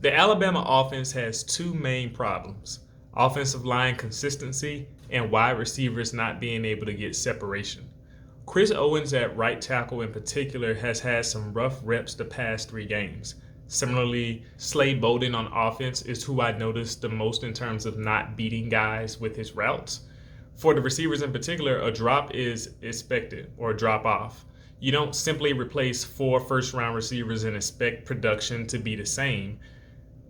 The Alabama offense has two main problems: offensive line consistency and wide receivers not being able to get separation. Chris Owens at right tackle in particular has had some rough reps the past 3 games. Similarly, Slade Bolden on offense is who I noticed the most in terms of not beating guys with his routes. For the receivers in particular, a drop is expected, or a drop off. You don't simply replace 4 first round receivers and expect production to be the same.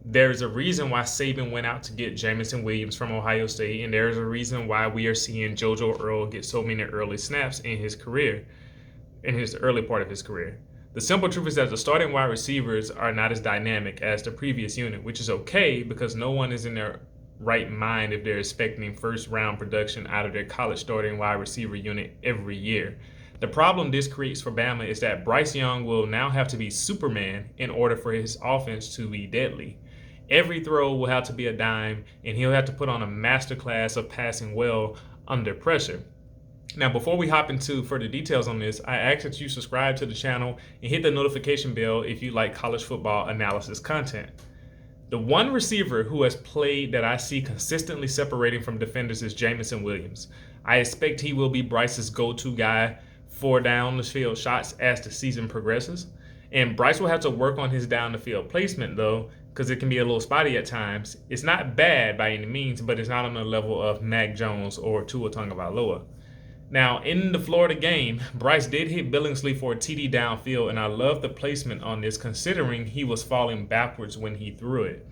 There's a reason why Saban went out to get Jamison Williams from Ohio State, and there's a reason why we are seeing JoJo Earle get so many early snaps in his career, in his early part of his career. The simple truth is that the starting wide receivers are not as dynamic as the previous unit, which is okay because no one is in their right mind if they're expecting first round production out of their college starting wide receiver unit every year. The problem this creates for Bama is that Bryce Young will now have to be Superman in order for his offense to be deadly. Every throw will have to be a dime, and he'll have to put on a masterclass of passing well under pressure. Now, before we hop into further details on this, I ask that you subscribe to the channel and hit the notification bell if you like college football analysis content. The one receiver who has played that I see consistently separating from defenders is Jamison Williams. I expect he will be Bryce's go-to guy for down the field shots as the season progresses. And Bryce will have to work on his down the field placement though, because it can be a little spotty at times. It's not bad by any means, but it's not on the level of Mac Jones or Tua Tagovailoa. Now, in the Florida game, Bryce did hit Billingsley for a TD downfield, and I love the placement on this considering he was falling backwards when he threw it.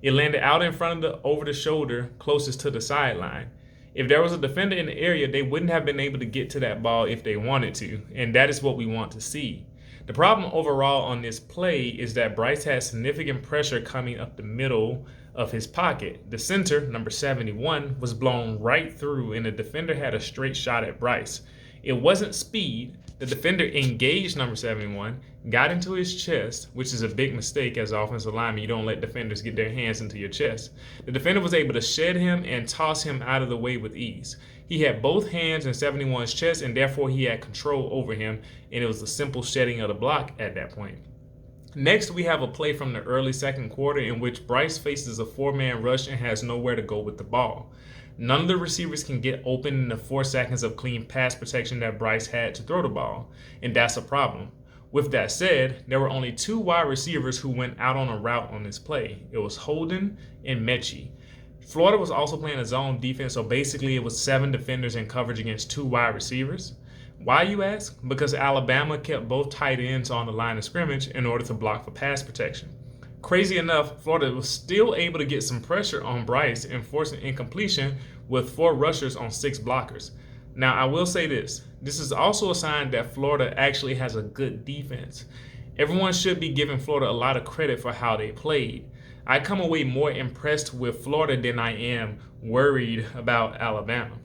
It landed out in front of the over the shoulder closest to the sideline. If there was a defender in the area, they wouldn't have been able to get to that ball if they wanted to, and that is what we want to see. The problem overall on this play is that Bryce had significant pressure coming up the middle of his pocket. The center, number 71, was blown right through, and the defender had a straight shot at Bryce. It wasn't speed. The defender engaged number 71, got into his chest, which is a big mistake as an offensive lineman. You don't let defenders get their hands into your chest. The defender was able to shed him and toss him out of the way with ease. He had both hands in 71's chest, and therefore he had control over him, and it was a simple shedding of the block at that point. Next, we have a play from the early second quarter in which Bryce faces a 4-man rush and has nowhere to go with the ball. None of the receivers can get open in the 4 seconds of clean pass protection that Bryce had to throw the ball, and that's a problem. With that said, there were only 2 wide receivers who went out on a route on this play. It was Holden and Mechie. Florida was also playing a zone defense, so basically it was 7 defenders in coverage against 2 wide receivers. Why, you ask? Because Alabama kept both tight ends on the line of scrimmage in order to block for pass protection. Crazy enough, Florida was still able to get some pressure on Bryce and force an incompletion with 4 rushers on 6 blockers. Now, I will say this is also a sign that Florida actually has a good defense. Everyone should be giving Florida a lot of credit for how they played. I come away more impressed with Florida than I am worried about Alabama.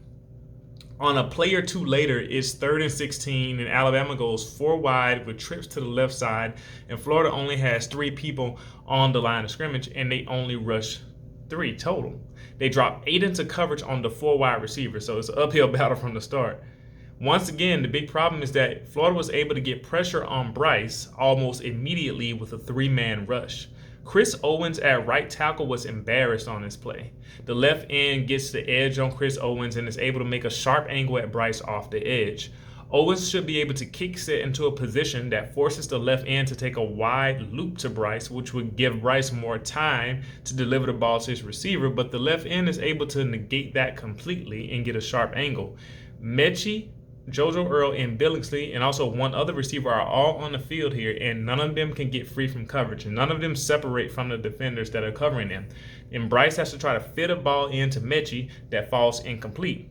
On a play or two later, it's 3rd and 16, and Alabama goes 4 wide with trips to the left side, and Florida only has 3 people on the line of scrimmage, and they only rush 3 total. They drop 8 into coverage on the 4 wide receivers, so it's an uphill battle from the start. Once again, the big problem is that Florida was able to get pressure on Bryce almost immediately with a 3-man rush. Chris Owens at right tackle was embarrassed on this play. The left end gets the edge on Chris Owens and is able to make a sharp angle at Bryce off the edge. Owens should be able to kick set into a position that forces the left end to take a wide loop to Bryce, which would give Bryce more time to deliver the ball to his receiver, but the left end is able to negate that completely and get a sharp angle. Mechie, JoJo Earle, and Billingsley, and also 1 other receiver are all on the field here, and none of them can get free from coverage, and none of them separate from the defenders that are covering them. And Bryce has to try to fit a ball into Mechie that falls incomplete.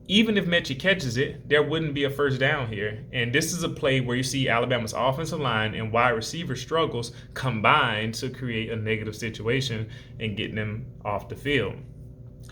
Even if Mechie catches it, there wouldn't be a first down here. And this is a play where you see Alabama's offensive line and wide receiver struggles combine to create a negative situation and get them off the field.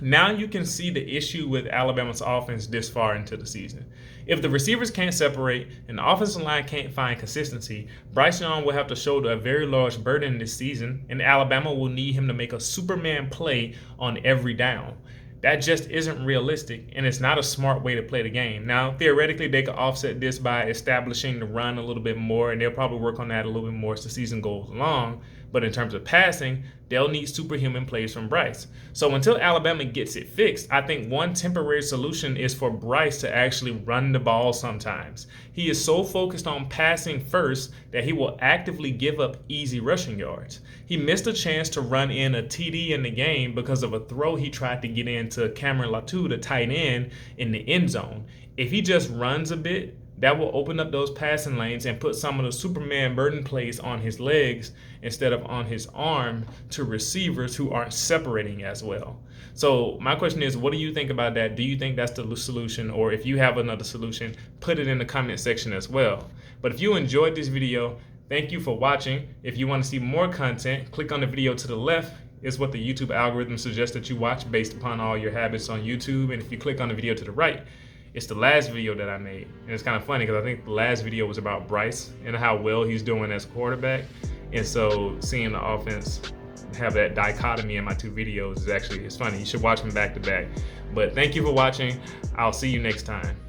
Now you can see the issue with Alabama's offense this far into the season. If the receivers can't separate and the offensive line can't find consistency, Bryce Young will have to shoulder a very large burden this season, and Alabama will need him to make a Superman play on every down. That just isn't realistic, and it's not a smart way to play the game. Now, theoretically, they could offset this by establishing the run a little bit more, and they'll probably work on that a little bit more as the season goes along. But in terms of passing, they'll need superhuman plays from Bryce. So until Alabama gets it fixed, I think one temporary solution is for Bryce to actually run the ball sometimes. He is so focused on passing first that he will actively give up easy rushing yards. He missed a chance to run in a TD in the game because of a throw he tried to get into Cameron Latu, the tight end, in the end zone. If he just runs a bit, that will open up those passing lanes and put some of the Superman burden plays on his legs instead of on his arm to receivers who aren't separating as well. So my question is, what do you think about that? Do you think that's the solution? Or if you have another solution, put it in the comment section as well. But if you enjoyed this video, thank you for watching. If you want to see more content, click on the video to the left. It's what the YouTube algorithm suggests that you watch based upon all your habits on YouTube. And if you click on the video to the right, it's the last video that I made. And it's kind of funny because I think the last video was about Bryce and how well he's doing as quarterback. And so seeing the offense have that dichotomy in my two videos is actually, it's funny. You should watch them back to back. But thank you for watching. I'll see you next time.